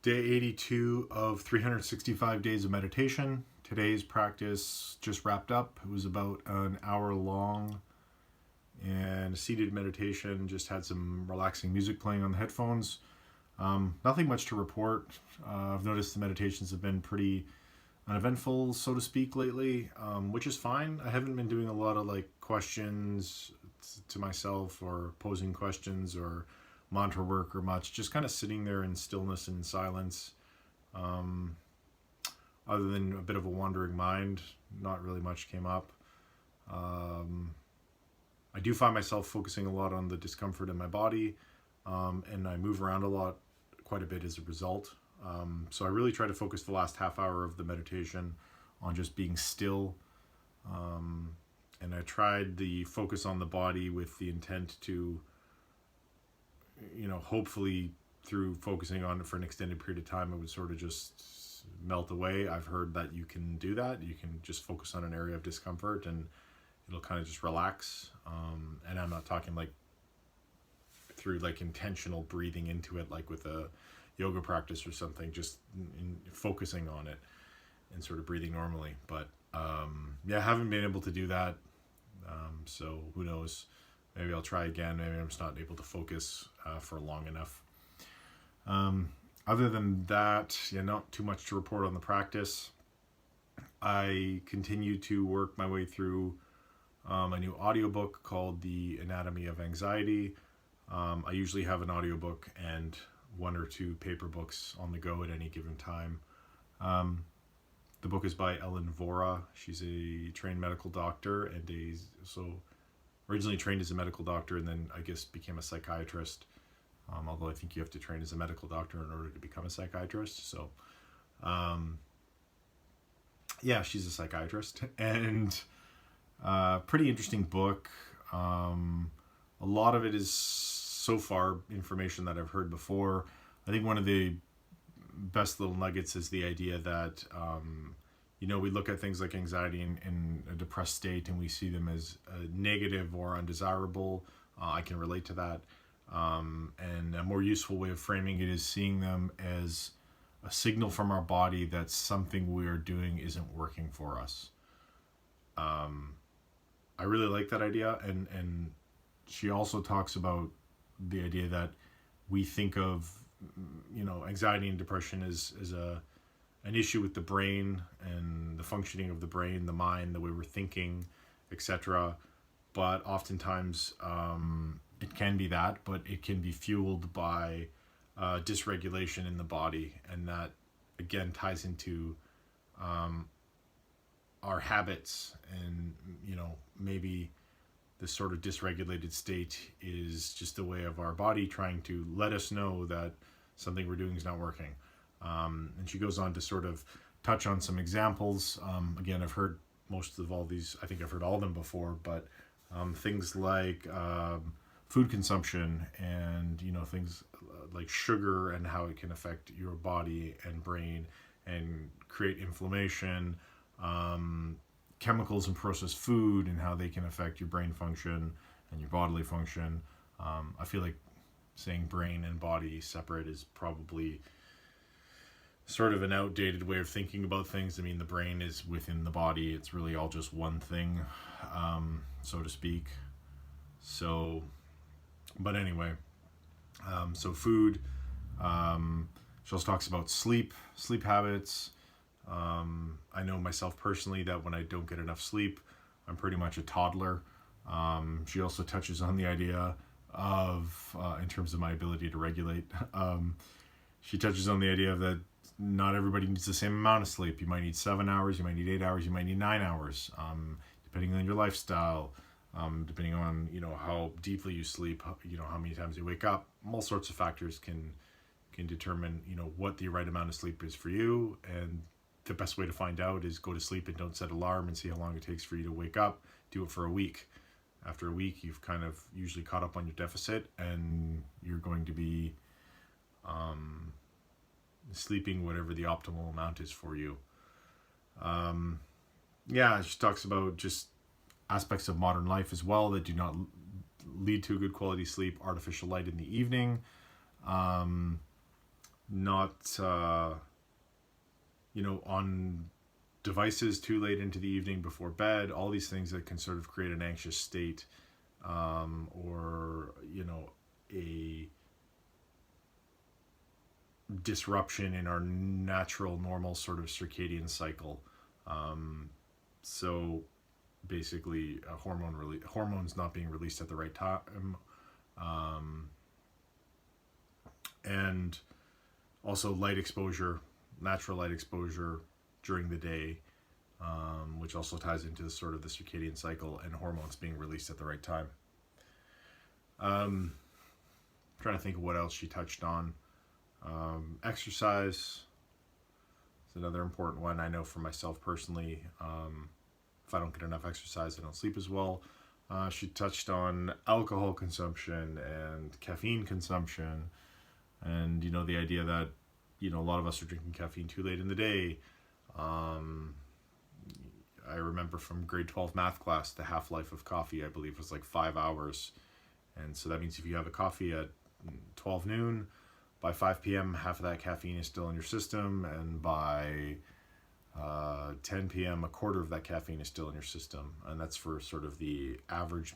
Day 82 of 365 days of meditation. Today's practice just wrapped up. It was about an hour long and seated meditation. Just had some relaxing music playing on the headphones. Nothing much to report. I've noticed the meditations have been pretty uneventful, so to speak, lately, which is fine. I haven't been doing a lot of questions to myself or posing questions or mantra work or much, just kind of sitting there in stillness and silence. Other than a bit of a wandering mind, not really much came up. I do find myself focusing a lot on the discomfort in my body, and I move around quite a bit as a result. So I really try to focus the last half hour of the meditation on just being still. And I tried the focus on the body with the intent to, hopefully through focusing on it for an extended period of time, it would sort of just melt away. I've heard that you can do that. You can just focus on an area of discomfort and it'll kind of just relax. And I'm not talking through intentional breathing into it, like with a yoga practice or something, just focusing on it and sort of breathing normally. But I haven't been able to do that. So who knows? Maybe I'll try again. Maybe I'm just not able to focus for long enough. Other than that, not too much to report on the practice. I continue to work my way through a new audiobook called The Anatomy of Anxiety. I usually have an audiobook and one or two paper books on the go at any given time. The book is by Ellen Vora. She's a trained medical doctor and originally trained as a medical doctor and then I guess became a psychiatrist. Although I think you have to train as a medical doctor in order to become a psychiatrist. So, she's a psychiatrist and pretty interesting book. A lot of it is so far information that I've heard before. I think one of the best little nuggets is the idea that, we look at things like anxiety in a depressed state and we see them as negative or undesirable. I can relate to that. And a more useful way of framing it is seeing them as a signal from our body that something we are doing isn't working for us. I really like that idea. And she also talks about the idea that we think of, anxiety and depression as an issue with the brain and the functioning of the brain, the mind, the way we're thinking, etc. But oftentimes it can be that, but it can be fueled by dysregulation in the body. And that, again, ties into our habits. And, maybe this sort of dysregulated state is just a way of our body trying to let us know that something we're doing is not working. And she goes on to sort of touch on some examples. Again, I've heard most of all these, I think I've heard all of them before, but things like food consumption and, things like sugar and how it can affect your body and brain and create inflammation, chemicals in processed food and how they can affect your brain function and your bodily function. I feel like saying brain and body separate is probably sort of an outdated way of thinking about things. I mean, the brain is within the body. It's really all just one thing, so to speak. So, but anyway, so food. She also talks about sleep habits. I know myself personally that when I don't get enough sleep, I'm pretty much a toddler. She also touches on the idea of, in terms of my ability to regulate, she touches on the idea that not everybody needs the same amount of sleep. You might need 7 hours, you might need 8 hours, you might need 9 hours, depending on your lifestyle, depending on, how deeply you sleep, how many times you wake up. All sorts of factors can determine, what the right amount of sleep is for you. And the best way to find out is go to sleep and don't set an alarm and see how long it takes for you to wake up. Do it for a week. After a week, you've kind of usually caught up on your deficit and you're going to be sleeping whatever the optimal amount is for you. She talks about just aspects of modern life as well that do not lead to a good quality sleep. Artificial light in the evening, not, on devices too late into the evening before bed, all these things that can sort of create an anxious state, or, a disruption in our natural, normal sort of circadian cycle. So basically, hormones not being released at the right time, and also light exposure, natural light exposure during the day, which also ties into the sort of the circadian cycle and hormones being released at the right time. Trying to think of what else she touched on. Exercise is another important one. I know for myself personally, if I don't get enough exercise, I don't sleep as well. She touched on alcohol consumption and caffeine consumption, and the idea that a lot of us are drinking caffeine too late in the day. I remember from grade 12 math class, the half-life of coffee, I believe, was like 5 hours. And so that means if you have a coffee at 12 noon, by 5 p.m., half of that caffeine is still in your system. And by 10 p.m., a quarter of that caffeine is still in your system. And that's for sort of the average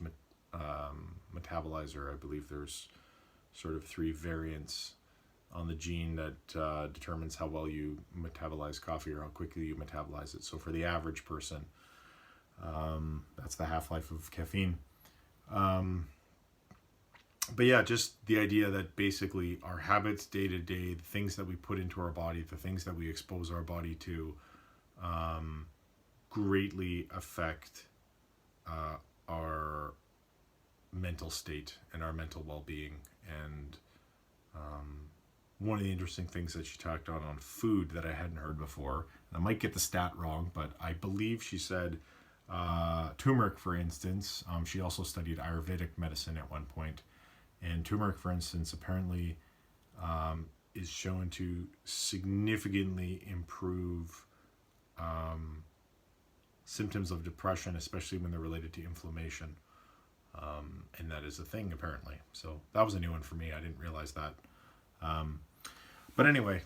metabolizer. I believe there's sort of 3 variants on the gene that determines how well you metabolize coffee or how quickly you metabolize it. So for the average person, that's the half-life of caffeine. But yeah, just the idea that basically our habits day to day, the things that we put into our body, the things that we expose our body to, greatly affect our mental state and our mental well-being. And one of the interesting things that she talked on food that I hadn't heard before, and I might get the stat wrong, but I believe she said turmeric, for instance. She also studied Ayurvedic medicine at one point. And turmeric, for instance, apparently is shown to significantly improve symptoms of depression, especially when they're related to inflammation. And that is a thing, apparently. So that was a new one for me. I didn't realize that. But anyway,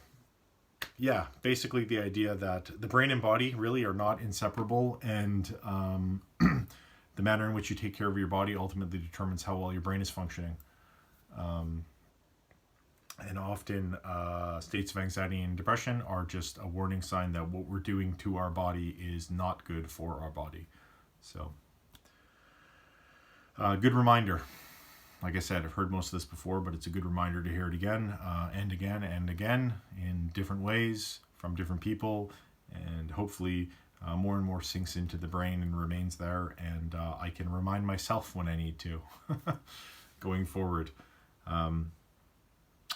yeah, basically the idea that the brain and body really are not inseparable, and the manner in which you take care of your body ultimately determines how well your brain is functioning. And often states of anxiety and depression are just a warning sign that what we're doing to our body is not good for our body. So, good reminder. Like I said, I've heard most of this before, but it's a good reminder to hear it again and again and again in different ways from different people, and hopefully more and more sinks into the brain and remains there, and I can remind myself when I need to going forward.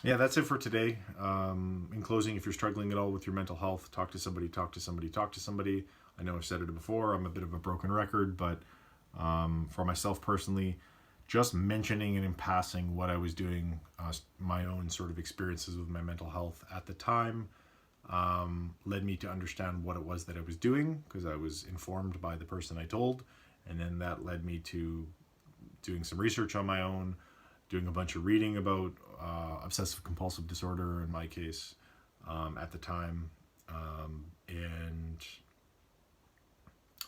Yeah, that's it for today. In closing, if you're struggling at all with your mental health, talk to somebody. I know I've said it before. I'm a bit of a broken record, but for myself personally, just mentioning it in passing what I was doing, my own sort of experiences with my mental health at the time, led me to understand what it was that I was doing, because I was informed by the person I told, and then that led me to doing some research on my own, doing a bunch of reading about obsessive compulsive disorder in my case at the time, and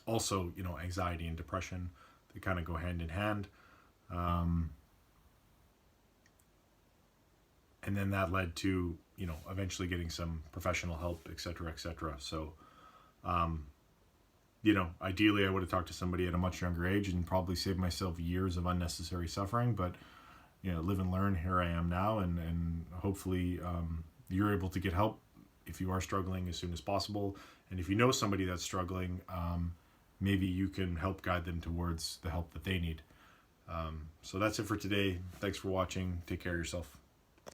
also anxiety and depression. They kind of go hand in hand, and then that led to eventually getting some professional help, etc., etc. So ideally I would have talked to somebody at a much younger age and probably saved myself years of unnecessary suffering, but live and learn. Here I am now, and hopefully you're able to get help if you are struggling as soon as possible. And if you know somebody that's struggling, maybe you can help guide them towards the help that they need. So that's it for today. Thanks for watching. Take care of yourself.